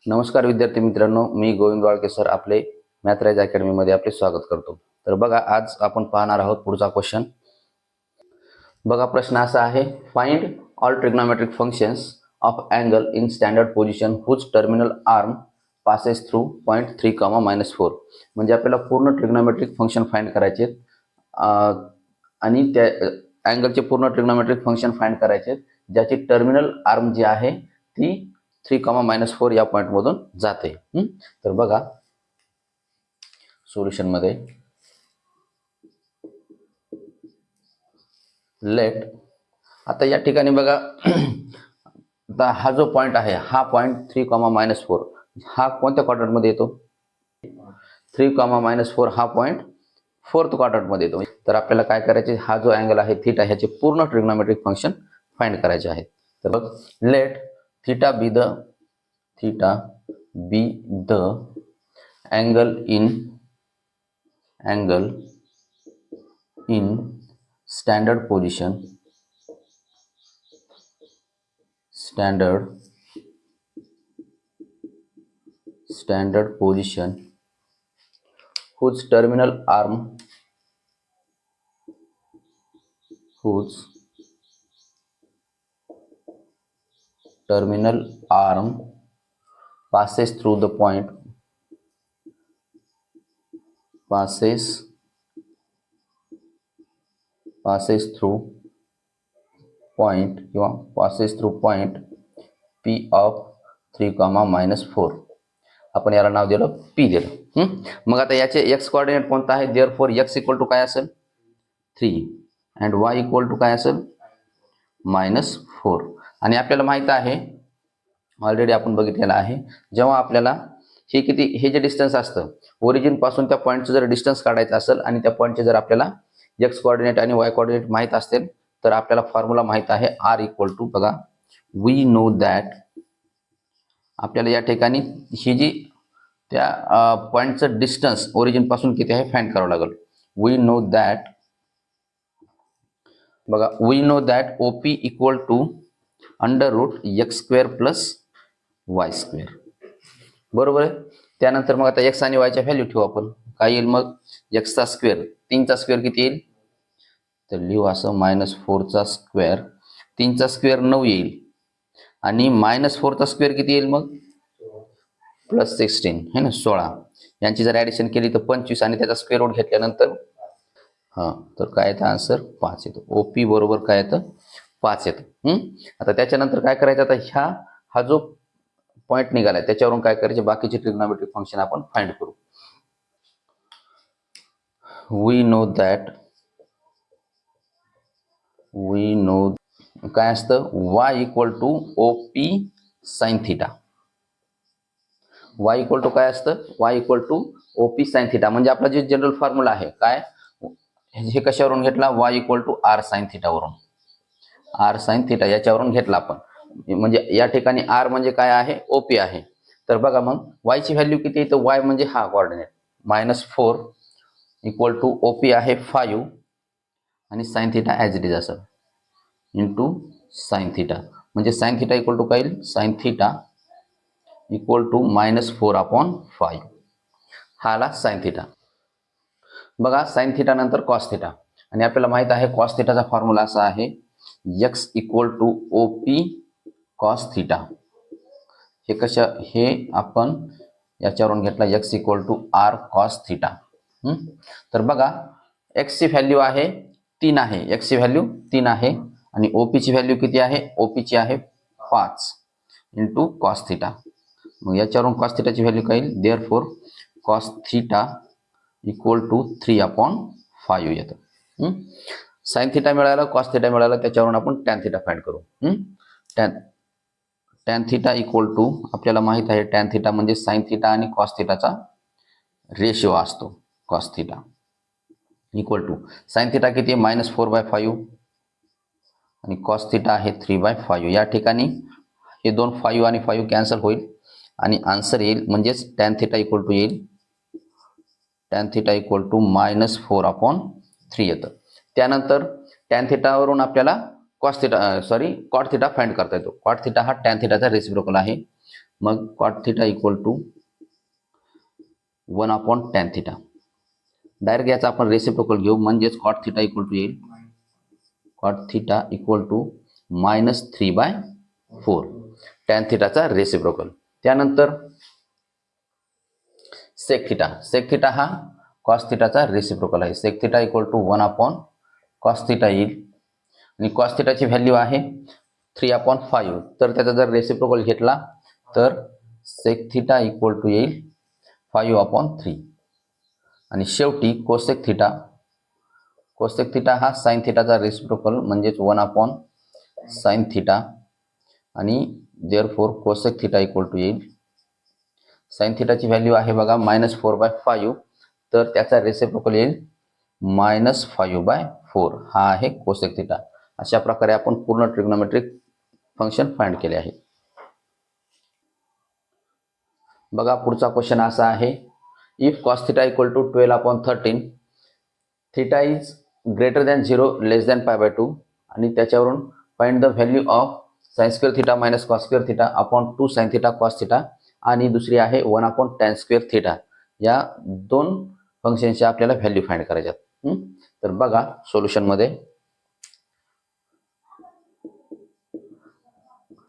नमस्कार विद्यार्थी मित्रांनो, मी गोविंद वाळके सर आपले मॅथराइज अकॅडमीमध्ये आपले स्वागत करतो. तर बघा, आज आपण पाहणार आहोत पुढचा क्वेश्चन. बघा, प्रश्न असा आहे, find all trigonometric functions of angle in standard position whose terminal arm passes through point 3, -4. म्हणजे आपल्याला पूर्ण ट्रिग्नोमेट्रिक फंक्शन फाइंड करायचे आणि त्या अँगलचे पूर्ण ट्रिग्नोमेट्रिक फंक्शन फाइंड करायचे ज्याची टर्मिनल आर्म जी आहे ती 3, -4 या पॉइंट मधून जाते. तर बघा सोल्युशन मध्ये लेट, आता या ठिकाणी बघा आता हा जो पॉइंट आहे हा पॉइंट 3, -4 हा कोणत्या क्वाड्रंट मध्ये येतो? 3, -4 हा पॉइंट 4th क्वाड्रंट मध्ये येतो. तर आपल्याला काय करायचे, हा जो अँगल आहे थीटा ह्याचे पूर्ण ट्रिग्नोमेट्रिक फंक्शन फाइंड करायचे आहे. तर बघ, let theta be the angle in standard position whose terminal arm passes through the point P of 3, -4. आपण याला नाव दिलं P दिलं. मग आता याचे x कोऑर्डिनेट कोणता आहे? देअरफॉर x इक्वल टू काय असेल? 3 अँड y इक्वल टू काय असेल? -4. आणि आपल्याला माहित आहे, ऑलरेडी आपण बघितलेलं आहे, जेव्हा आपल्याला हे जे डिस्टन्स असतं ओरिजिन पासून त्या पॉईंटचं जर डिस्टन्स काढायचं असेल आणि त्या पॉईंटचे जर आपल्याला x कोऑर्डिनेट आणि y कोऑर्डिनेट माहित असतील तर आपल्याला फॉर्म्युला माहित आहे r इक्वल टू, बघा, वी नो दॅट, आपल्याला या ठिकाणी ही जी त्या पॉईंटचं डिस्टन्स ओरिजिन पासून किती आहे फाइंड करावं लागेल. We know that OP equal to √x² + y². बरोबर आहे. त्यानंतर मग आता x आणि y च्या व्हॅल्यू ठेवू आपण. काय येईल मग? x चा स्क्वेअर, 3 चा स्क्वेअर किती येईल? तर लिहू असं -4 चा स्क्वेअर, 3 चा स्क्वेअर 9 येईल आणि -4 चा स्क्वेअर किती येईल मग? +16 है ना, 16. यांची जर ऍडिशन केली तर 25 आणि त्याचा स्क्वेअर रूट घेतल्यानंतर तर काय येतं आन्सर? 5 येतो. OP बरोबर काय येतं? 5 येतं. आता त्याच्यानंतर काय करायचं, आता हा जो पॉइंट निघालाय त्याच्यावरून काय करायचे, बाकीचे ट्रिग्नोमेट्रिक फंक्शन आपण फाइंड करू. वी नो काय असतं? y equal to OP sin theta. y equal to काय असतं? y equal to OP sin theta. म्हणजे आपला जे जनरल फॉर्म्युला आहे काय, हे कशावरून घेतला? y equal to r sin theta वरून, r sin थिटा याच्यावरून घेतला आपण. म्हणजे या ठिकाणी r म्हणजे काय आहे? OP आहे. तर बघा मग y ची व्हॅल्यू किती आहे? तर y म्हणजे हा कोऑर्डिनेट -4 इक्वल टू OP आहे 5 आणि sin theta as it is असं इंटू sin थिटा. म्हणजे sin थिटा इक्वल टू काय येईल? sin theta equal to -4/5. हा आला sin थिटा. बघा, sin थिटा नंतर cos थिटा, आणि आपल्याला माहित आहे cos थिटाचा फॉर्म्युला असा आहे, x equal to OP cos theta. हे आपण याच्यावरून घेतला, x equal to r cos theta. तर बघा, x ची व्हॅल्यू आहे 3 आहे, x ची व्हॅल्यू 3 आहे आणि OP ची व्हॅल्यू किती आहे? OP ची आहे 5 इंटू cos थिटा. मग याच्यावरून cos थिटाची व्हॅल्यू काय येईल? Therefore cos theta equal to 3/5 येतं. sin थिटा मिळाला, cos थिटा मिळाला, त्याच्यावरून आपण tan थिटा फाइंड करू. tan थिटा इक्वल टू, आपल्याला माहित आहे tan थिटा म्हणजे sin थिटा आणि cos थिटाचा रेशिओ असतो. cos theta equal to sin theta किती आहे? -4/5 आणि cos थिटा आहे 3/5. या ठिकाणी हे दोन 5 आणि 5 कॅन्सल होईल आणि आन्सर येईल, म्हणजेच tan थिटा इक्वल टू येईल, tan थिटा इक्वल टू -4/3 येतं. त्यानंतर tan थिटावरून आपल्याला cot थिटा फाइंड करता येतो. cot थिटा हा tan थिटाचा रेसिप्रोकल आहे. मग cot theta equal to 1/tan theta. Direct याचा आपण रेसिप्रोकल घेऊ, म्हणजेच कॉट थिटा इक्वल टू येईल cot theta equal to -3/4 tan थिटाचा रेसिप्रोकल. त्यानंतर सेक थिटा हा कॉस थिटाचा रेसिप्रोकल आहे. Sec theta equal to 1/cos theta येईल आणि कॉस थिटाची व्हॅल्यू आहे 3/5. तर त्याचा जर रेसिप्रोकल घेतला तर सेक थिटा इक्वल टू येईल 5/3. आणि शेवटी कोसेक थिटा हा साइन थिटाचा रेसिप्रोकल म्हणजेच 1/sin थिटा आणि therefore cosec theta equal to येईल साइन थिटाची व्हॅल्यू आहे बघा -4/5, तर त्याचा रेसिप्रोकल येईल -5/4. हा आहे कोसेक थिटा. अशा प्रकारे आपण पूर्ण ट्रिग्नोमेट्रिक फंक्शन फाइंड केले आहे. बघा पुढचा क्वेश्चन असा आहे, if cos theta equal to 12/13 theta is greater than 0 less than π/2 आणि त्याच्यावरून find the value of sin square theta minus cos square theta upon 2 sin theta cos theta आणि दुसरी आहे 1/tan स्क्वेअर थिटा. या दोन फंक्शनची आपल्याला व्हॅल्यू फाइंड करायच्यात. तर बघा सोल्युशनमध्ये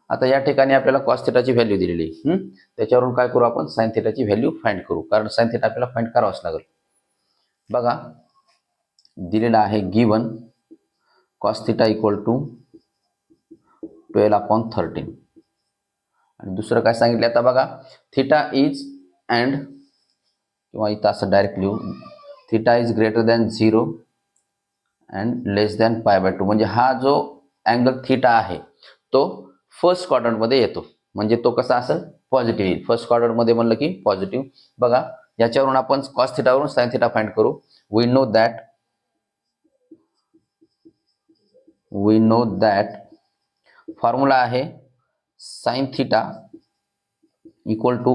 आता या ठिकाणी आपल्याला cos थिटाची व्हॅल्यू दिलेली आहे. त्याच्यावरून काय करू आपण sin थिटाची व्हॅल्यू फाइंड करू, कारण sin थिटा आपल्याला फाइंड करावंच लागेल. बघा दिलेला आहे given cos theta equal to 12/13 आणि दुसरं काय सांगितलं आता बघा थिटा इज अँड किंवा इथं असं डायरेक्ट लिहू theta is greater than 0 and less than π/2. म्हणजे हा जो अँगल थिटा आहे तो फर्स्ट क्वाड्रंटमध्ये येतो, म्हणजे तो कसा असेल पॉझिटिव्ह येईल. फर्स्ट क्वाड्रंटमध्ये म्हणलं की पॉझिटिव्ह. बघा याच्यावरून आपण cos थिटावरून sin थिटा फाइंड करू. वी नो दॅट फॉर्म्युला आहे sin theta equal to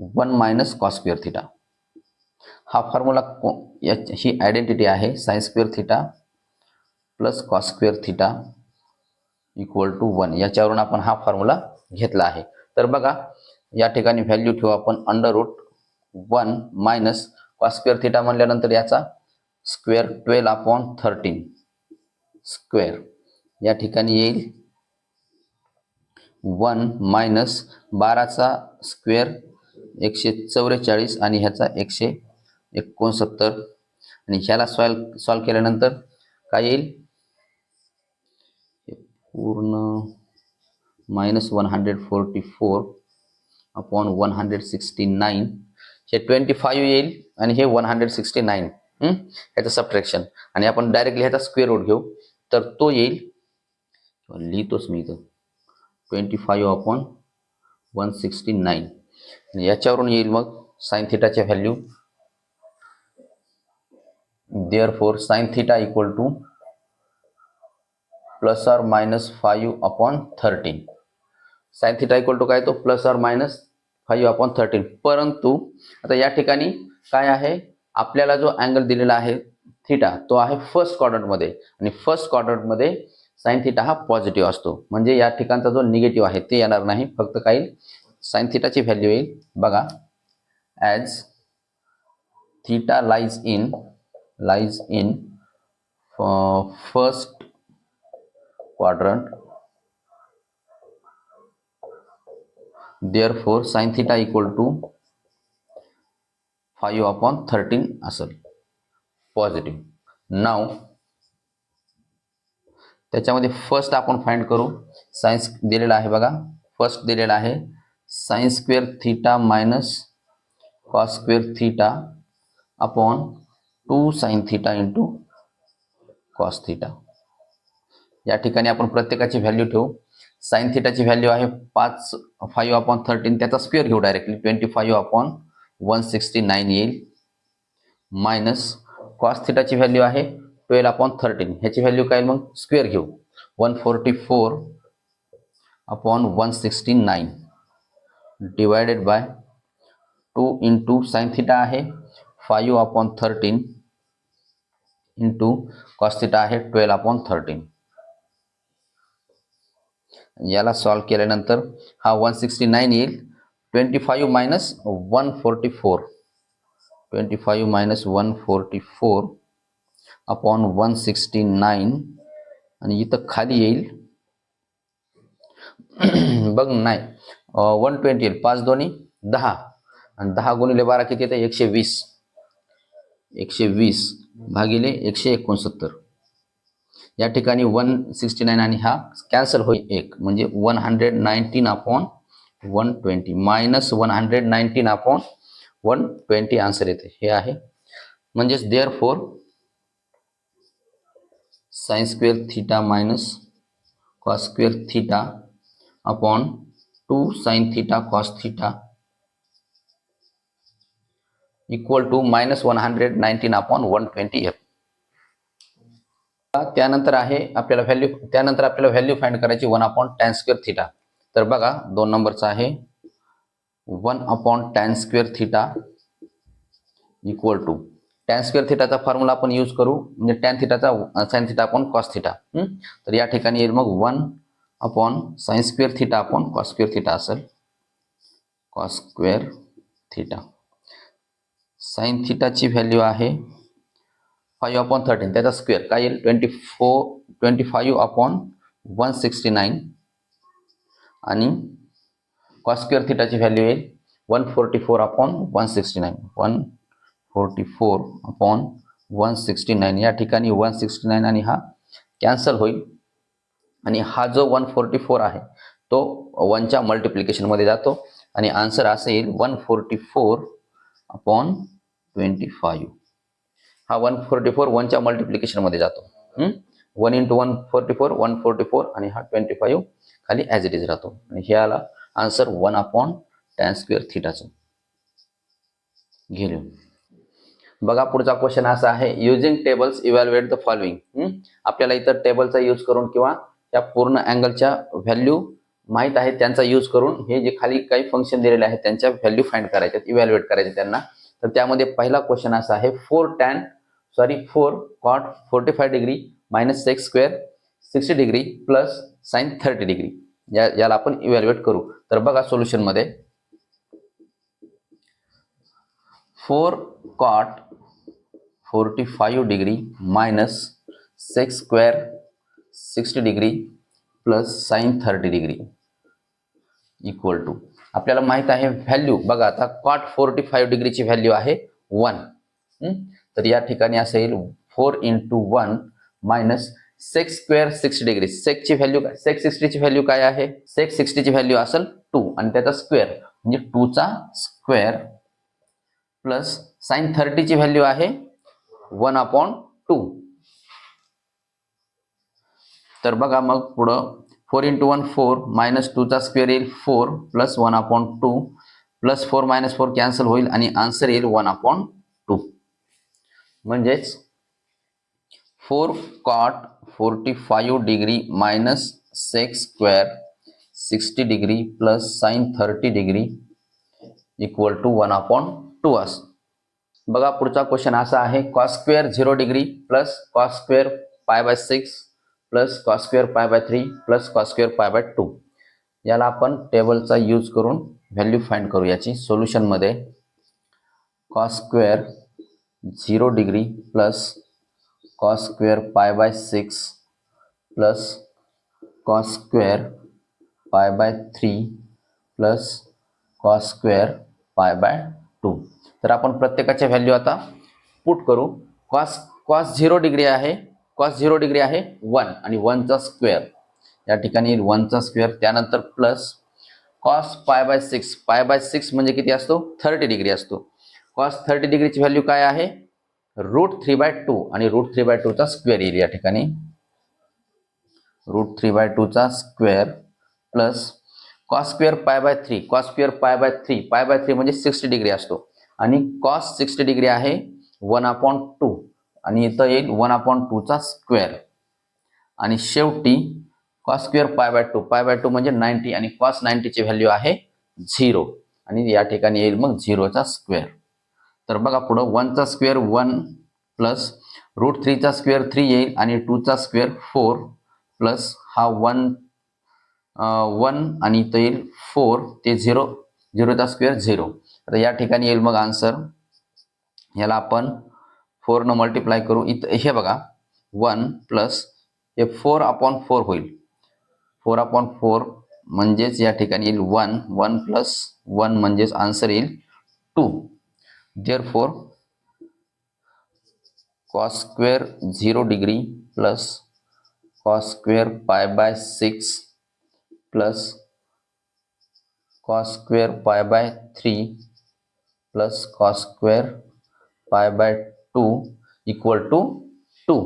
√1 - cos square theta. हा फॉर्म्युला ही आयडेंटिटी आहे sin square theta plus cos square theta equal to 1. याच्यावरून आपण हा फॉर्म्युला घेतला आहे. तर बघा या ठिकाणी व्हॅल्यू ठेवू आपण √1 - cos स्क्वेअर थिटा म्हणल्यानंतर याचा स्क्वेअर 12/13 स्क्वेअर या ठिकाणी येईल 1 - 12चा स्क्वेअर 144 आणि ह्याचा 169 आणि ह्याला सॉल्व केल्यानंतर काय येईल पूर्ण -144/169 हे 25 येईल आणि हे 169 ह्याचं सबट्रॅक्शन आणि आपण डायरेक्टली ह्याचा स्क्वेअर रूट घेऊ तर तो येईल लिहितोच मी इथं 25/169. याच्यावरून येईल मग साइन थिटाची value therefore sine theta equal to ±5/13. Sine theta equal to काय तो ±5/13. परंतु आता या ठिकाणी काय आहे आपल्याला जो अँगल दिलेला आहे थिटा तो आहे फर्स्ट क्वाड्रंटमध्ये आणि फर्स्ट क्वाड्रंटमध्ये साइन थिटा हा पॉझिटिव्ह असतो, म्हणजे या ठिकाणचा जो निगेटिव्ह आहे ते येणार नाही, फक्त काही साइन थिटाची व्हॅल्यू येईल. बघा as theta lies in first quadrant therefore sine theta equal to 5/13 असेल पॉझिटिव्ह. नाव त्याच्यामध्ये फर्स्ट आपण फाइंड करू. सायन्स दिलेला आहे बघा, फर्स्ट दिलेला आहे sine square theta minus cos square theta upon 2 sin theta into cos theta. या ठिकाणी आपण प्रत्येकाची व्हॅल्यू ठेवू. साइन थिटाची व्हॅल्यू आहे 5/13, त्याचा स्क्वेअर घेऊ डायरेक्टली 25/169 येईल मायनस कॉस थिटाची व्हॅल्यू आहे 12/13, ह्याची व्हॅल्यू काय मग स्क्वेअर घेऊ 144/169 divided by 2 into sine theta आहे 5/13 इंटू कॉस थिटा आहे 12/13. याला सॉल्व केल्यानंतर हा 169 येईल. 25 मायनस 144, 25 मायनस 144 अपॉन 169 आणि इथं खाली येईल बघ नाही 120 येईल. 5 दोन्ही 10 आणि 10 गुणिले 12 किती येतं 120. 120 भागिले 169. या ठिकाणी 169 आणि हा कॅन्सल होईल 1 म्हणजे 119 अपॉन 120 मायनस 119 अपॉन 120 आन्सर येते. हे आहे म्हणजेच therefore sine square theta minus cos square theta upon 2 sine theta cos theta equal to minus 119 upon 120 F. त्यानंतर आपल्याला व्हॅल्यू फाइंड करायची 1 अपॉन टॅन स्क्वेअर थीटा. तर बघा 2 नंबरचा आहे 1 upon tan square theta equal to tan square थीटाचा formula आपण use करू म्हणजे टॅन थीटाचा sine theta upon cos theta. तर या ठिकाणी येईल मग 1 upon sine square theta upon cos square theta असेल. कॉस स्क्वेअर थीटा साइन थीटाची व्हॅल्यू आहे 5 अपॉन 13 त्याचा स्क्वेअर काय येईल 25 अपॉन 169 आणि कॉस स्क्वेअर थीटाची व्हॅल्यू येईल 144 अपॉन 169, 144 अपॉन 169. या ठिकाणी 169 आणि हा कॅन्सल होईल आणि हा जो 144 आहे तो 1च्या मल्टिप्लिकेशनमध्ये जातो आणि आन्सर असं येईल 144 अपॉन 25. हा 144 1च्या मल्टिप्लिकेशनमध्ये जातो. 1 इंटू 144 144 आणि हा 25 खाली ॲज इट इज राहतो आणि हे आला आन्सर 1 अपॉन टॅन स्क्वेअर थीटाचं. घेऊ बघा पुढचा क्वेश्चन असा आहे using tables evaluate the following. आपल्याला इतर टेबलचा यूज करून किंवा त्या पूर्ण अँगलच्या व्हॅल्यू माहीत आहेत त्यांचा यूज करून हे जे खाली काही फंक्शन दिलेले आहेत त्यांच्या व्हॅल्यू फाइंड करायच्यात इव्हॅल्युएट करायचे त्यांना. तर त्यामध्ये पहिला क्वेश्चन असा आहे 4 cot 45 degree minus sec square 60 degree plus sine 30 degree याला आपण इव्हॅल्युएट करू. तर बघा सोल्युशन मध्ये 4 cot 45 degree minus sec square 60 degree plus sine 30 degree equal to आपल्याला माहित आहे व्हॅल्यू बघा आता cot 45 डिग्रीची व्हॅल्यू आहे 1. तर या ठिकाणी असं येईल 4 into 1 minus sec square 60 degree. सेक्सची व्हॅल्यू काय सेक्स 60 ची व्हॅल्यू काय आहे सेक्स 60 ची व्हॅल्यू असेल 2 आणि त्याचा स्क्वेअर म्हणजे 2 चा स्क्वेअर प्लस साइन 30 ची व्हॅल्यू आहे 1 अपॉन 2. तर बघा मग पुढं 4 इंटू 1 4 मायनस 2 चा स्क्वेअर येईल 4 plus 1 upon 2 plus 4 minus 4 cancel होईल आणि आन्सर येईल 1 अपॉन 2. म्हणजेच 4 cot 45 degree minus sec square 60 degree plus sine 30 degree equal to 1 upon 2 असं. बघा पुढचा क्वेश्चन असा आहे cos square 0 degree plus cos square pi by 6 plus cos square pi by 3 plus cos square pi by 2. याला आपण टेबलचा use करून value find करू. याची सोल्युशनमध्ये cos square 0 degree plus cos square pi by 6 plus cos square pi by 3 plus cos square pi by 2. तर आपण प्रत्येकाच्या व्हॅल्यू आता पुट करू. कॉस 0 डिग्री आहे 1 आणि 1 चा स्क्वेअर या ठिकाणी 1 चा स्क्वेअर त्यानंतर प्लस कॉस पाय बाय 6 म्हणजे किती असतो 30 डिग्री असतो. कॉस 30 डिग्रीची व्हॅल्यू काय आहे √3/2 आणि √3/2 चा स्क्वेअर येईल. या ठिकाणी √3/2 चा square plus cos square pi by 3 पाय बाय 3 म्हणजे 60 डिग्री असतो आणि कॉस 60 डिग्री आहे 1 अपॉन 2 आणि इथं येईल 1 अपॉन 2 चा स्क्वेअर आणि शेवटी कॉस स्क्वेअर पाय बाय 2 म्हणजे 90 आणि कॉस 90 ची व्हॅल्यू आहे 0 आणि या ठिकाणी येईल मग 0 चा स्क्वेअर. तर बघा पुढं 1 चा स्क्वेअर 1 प्लस √3 चा स्क्वेअर 3 येईल आणि 2 चा स्क्वेअर 4 प्लस हा 1 1 आणि इथं येईल 4 ते 0, 0चा स्क्वेअर 0. आता या ठिकाणी येईल मग आन्सर, याला आपण 4 न मल्टिप्लाय करू. इथं हे बघा 1 प्लस हे 4/4 होईल. 4/4 म्हणजेच या ठिकाणी येईल 1, 1 प्लस 1 म्हणजेच आन्सर येईल 2. Therefore cos square 0 degree plus cos square π/6 plus cos square π/3 plus cos square π/2 equal to 2.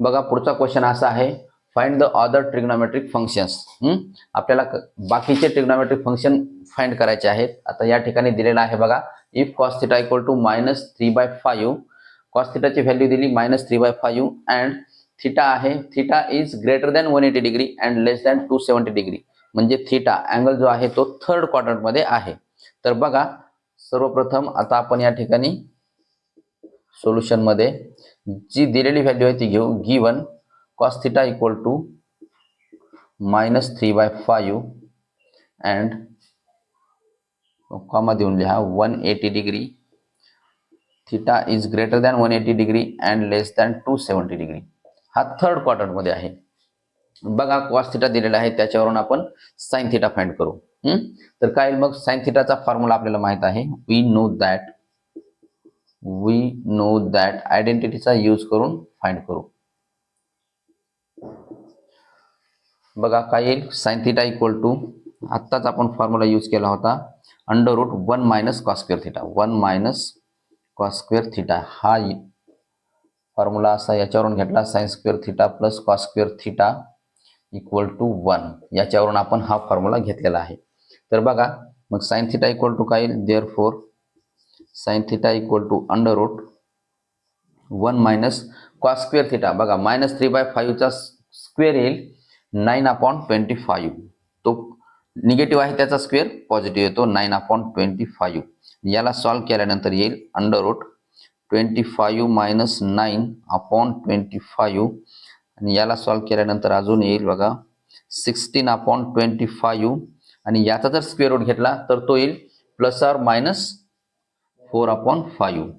बघा पुढचा क्वेश्चन असा आहे, find the other trigonometric functions. आपल्याला बाकीचे ट्रिग्नोमेट्रिक फंक्शन फाइंड करायचे आहेत. आता या ठिकाणी दिलेला आहे बघा, if cos θ equal to -3/5, cos θ ची व्हॅल्यू दिली -3/5 अँड थिटा आहे, theta is greater than 180 degree and less than 270 degree. म्हणजे थिटा अँगल जो आहे तो थर्ड क्वाड्रंटमध्ये आहे. तर बघा सर्वप्रथम आता आपण या ठिकाणी सोल्युशन मध्ये जी दिलेली व्हॅल्यू आहे ती घेऊ. Given cos θ equal to -3/5 and comma देऊन लिहा 180 degree, theta is greater than 180 degree and less than 270 degree. हा थर्ड क्वाड्रंटमध्ये आहे. बघा cos θ दिलेला आहे, त्याच्यावरून आपण sin θ फाइंड करू. तर काय मग sin θ चा फॉर्म्युला आपल्याला माहित आहे. वी नो दॅट आयडेंटिटीचा यूज करून फाइंड करू. बघा काय येईल, sin θ इक्वल टू आत्ताच आपण फॉर्म्युला यूज केला होता, √1 - cos स्क्वेअर θ, 1 - cos स्क्वेअर θ. हा फॉर्म्युला असा याच्यावरून घेतला, sin square θ plus cos square θ equal to 1. याच्यावरून आपण हा फॉर्म्युला घेतलेला आहे. तर बघा मग sin θ इक्वल टू काय येईल, therefore sin θ equal to √1 - cos square θ. बघा -3/5 चा स्क्वेअर येईल 9/25. तो निगेटिव्ह आहे, त्याचा स्क्वेअर पॉझिटिव्ह येतो 9/25. याला सॉल्व्ह केल्यानंतर येईल √25 - 9/25 आणि याला सॉल्व्ह केल्यानंतर अजून येईल बघा 16/25 आणि याचा जर स्क्वेअर रूट घेतला तर तो येईल ±4/5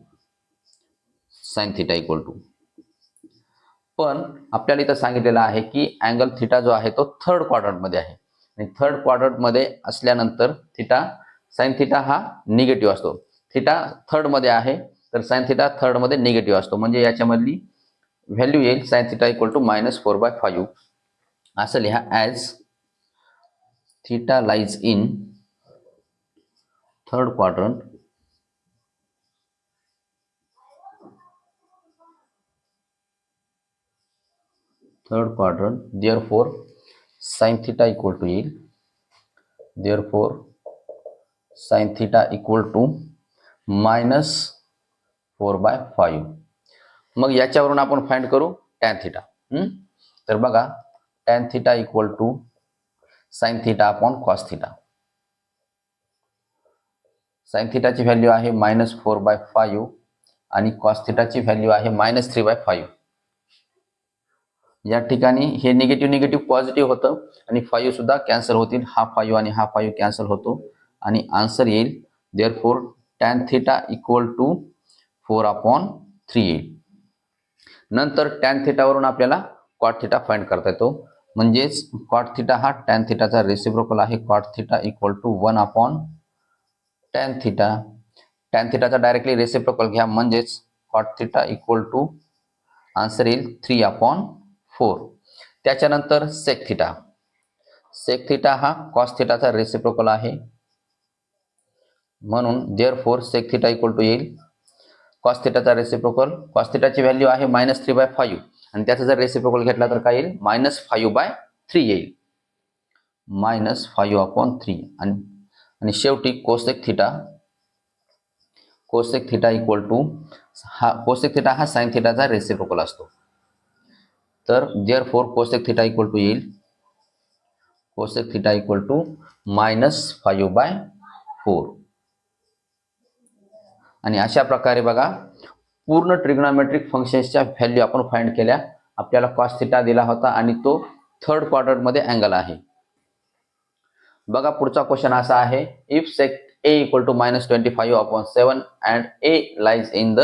sin θ इक्वल टू. पण आपल्याला इथं सांगितलेलं आहे की अँगल थिटा जो आहे तो थर्ड क्वाड्रंटमध्ये आहे आणि थर्ड क्वाड्रंटमध्ये असल्यानंतर sin θ हा निगेटिव्ह असतो. थिटा थर्डमध्ये आहे तर sin θ थर्डमध्ये निगेटिव्ह असतो. म्हणजे याच्यामधली व्हॅल्यू येईल sin θ इक्वल टू -4/5. असं लिहा, as theta lies in third quadrant therefore sin θ equal to येईल, therefore sin θ इक्वल टू -4/5. मग याच्यावरून आपण फाइंड करू tan θ. तर बघा tan θ equal to sin θ upon cos θ. sin θ ची व्हॅल्यू आहे -4/5 आणि cos θ ची व्हॅल्यू आहे -3/5. या ठिकाणी हे निगेटिव्ह पॉझिटिव्ह होतं आणि 5 सुद्धा कॅन्सल होतील. हा 5 आणि हा 5 कॅन्सल होतो आणि आन्सर येईल देअरफॉर tan θ इक्वल टू 4/3 येईल. नंतर tan θ वरून आपल्याला cot θ फाइंड करता येतो. म्हणजेच cot θ हा tan θ चा रेसिप्रोकल आहे. cot θ equal to 1/tan θ. tan θ चा डायरेक्टली रेसिप्रोकल घ्या, म्हणजेच cot θ इक्वल टू आन्सर येईल 3/4. त्याच्यानंतर sec θ. sec θ हा cos θ चा रेसिप्रोकल आहे, म्हणून देअरफॉर sec θ इक्वल टू येईल cos θ चा रेसिप्रोकल. cos θ ची व्हॅल्यू आहे -3/5 आणि त्याचा जर रेसिप्रोकल घेतला तर काय येईल, -5/3 येईल, -5/3. आणि शेवटी cosec θ. cosec θ equal to cosec θ हा sin θ चा रेसिप्रोकल असतो. तर देअरफॉर cosec θ इक्वल टू येईल cosec θ इक्वल टू -5/4. आणि अशा प्रकारे बघा पूर्ण ट्रिग्नोमेट्रिक फंक्शन्सच्या व्हॅल्यू आपण फाइंड केल्या. आपल्याला cos θ दिला होता आणि तो थर्ड क्वाड्रंटमध्ये अँगल आहे. बघा पुढचा क्वेश्चन असा आहे, if sec a equal to -25/7 and a lies in the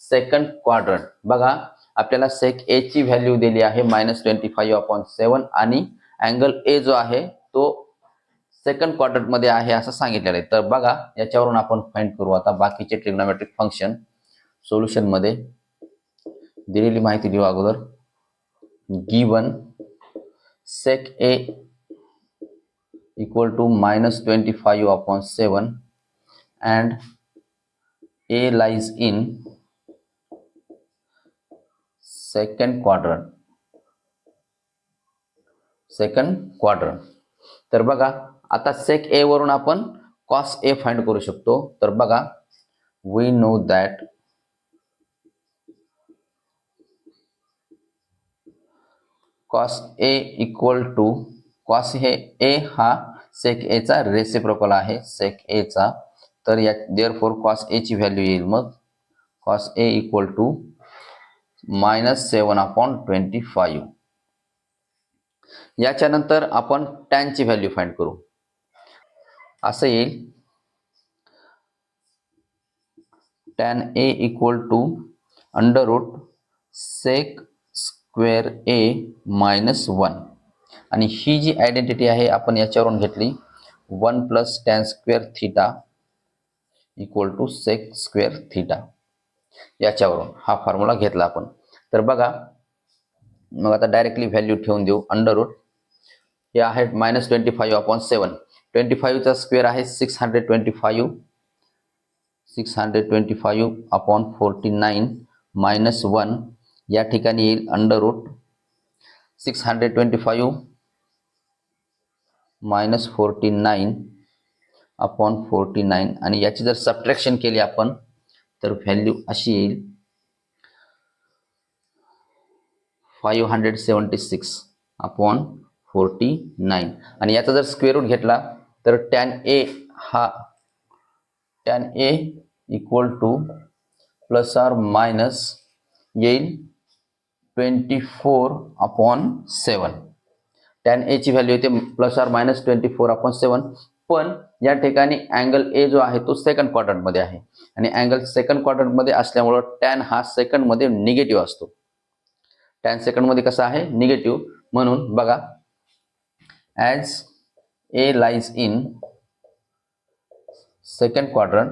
second quadrant. बघा आपल्याला sec a ची व्हॅल्यू दिली आहे -25/7 आणि अँगल a जो आहे तो सेकंड क्वाड्रंट मध्ये आहे असं सांगितलेलं आहे. तर बघा याच्यावरून आपण फाइंड करू आता बाकीचे ट्रिग्नोमेट्रिक फंक्शन. सोल्युशन मध्ये दिलेली माहिती देऊ अगोदर. Given sec a equal to -25/7 and a lies in second quadrant. तर बघा आता sec a वरून आपण cos a फाइंड करू शकतो. तर बघा we know that cos a equal to cos हे a हा sec a चा रेसिप्रोकल आहे sec a चा. तर या देअरफॉर cos a ची व्हॅल्यू येईल मग cos a इक्वल टू -7/25. याच्या नंतर आपण tan ची व्हॅल्यू फाइंड करू. असं येईल tan a equal to √sec square a -1 आणि ही जी आयडेंटिटी आहे आपण याच्यावरून घेतली 1 + tan square theta equal to sec square theta. याच्यावरून हा फॉर्म्युला घेतला आपण. तर बघा मग आता डायरेक्टली व्हॅल्यू ठेवून देऊ. √ हे आहे -25/7. 25 चा स्क्वेअर आहे 625. 625/49 -1 या ठिकाणी येईल √ 625 -49/49 आणि याची जर सबट्रॅक्शन केली आपण तर व्हॅल्यू अशी येईल 576/49 आणि याचा जर स्क्वेअर रूट घेतला तर tan a इक्वल टू ± येईल 24/7. tan a ची व्हॅल्यू येते ±24/7. पण या ठिकाणी अँगल a जो आहे तो सेकंड क्वाड्रंट मध्ये आहे आणि अँगल सेकंड क्वाड्रंट मध्ये असल्यामुळे tan हा सेकंड मध्ये निगेटिव्ह असतो. tan सेकंड मध्ये कसा आहे निगेटिव्ह. म्हणून बघा as a lies in second quadrant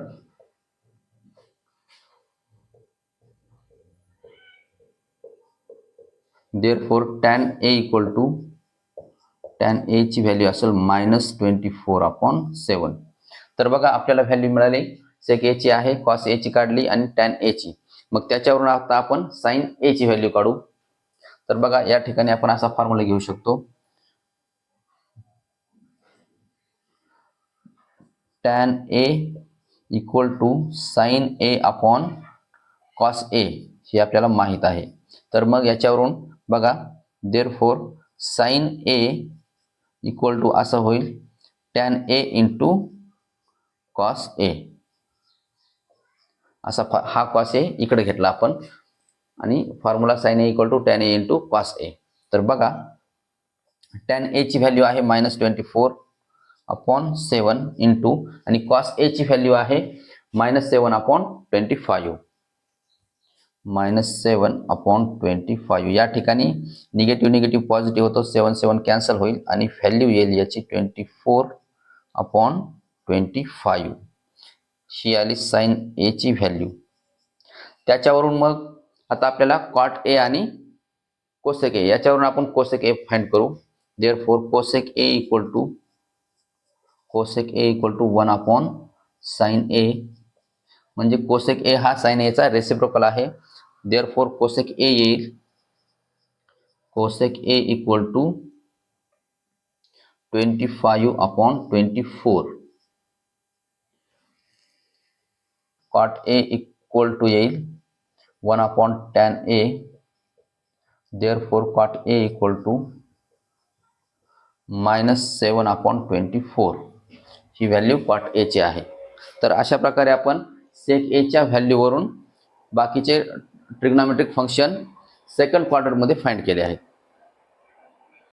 therefore tan a equal to tan a ची व्हॅल्यू असेल -24/7. तर बघा आपल्याला व्हॅल्यू मिळाली sec a ची आहे, cos a ची काढली आणि tan a ची. मग त्याच्यावरून आता आपण sin a ची व्हॅल्यू काढू. तर बघा या ठिकाणी आपण असा फॉर्म्युला घेऊ शकतो. tan a equal to sin a/cos a हे आपल्याला माहित आहे. तर मग याच्यावरून बघा therefore sin a equal to असं होईल tan a into cos a. असा हा cos a इकडे घेतला आपण आणि formula sin a equal to tan a into cos a. तर बघा tan a ची व्हॅल्यू आहे -24/7 इंटू आणि cos a ची व्हॅल्यू आहे -7/25. -7/25 या ठिकाणी निगेटिव्ह पॉझिटिव्ह होतो 7 कॅन्सल होईल आणि व्हॅल्यू येईल याची 24/25. ही आली sin a ची व्हॅल्यू. त्याच्यावरून मग आता आपल्याला cot a आणि cosec a याच्यावरून आपण cosec a फाइंड करू. Therefore cosec a equal to 1/sin a म्हणजे cosec a हा sin a चा रेसिप्रोकल आहे. देअरफॉर cosec a येईल cosec a equal to 25/24. cot a equal to येईल 1/tan a. Therefore cot a equal to -7/24. ही value cot a ची आहे. तर अशा प्रकारे आपण sec a च्या व्हॅल्यूवरून बाकीचे ट्रिग्नोमेट्रिक फंक्शन सेकंड क्वाड्रंट मध्ये फाइंड केले आहेत.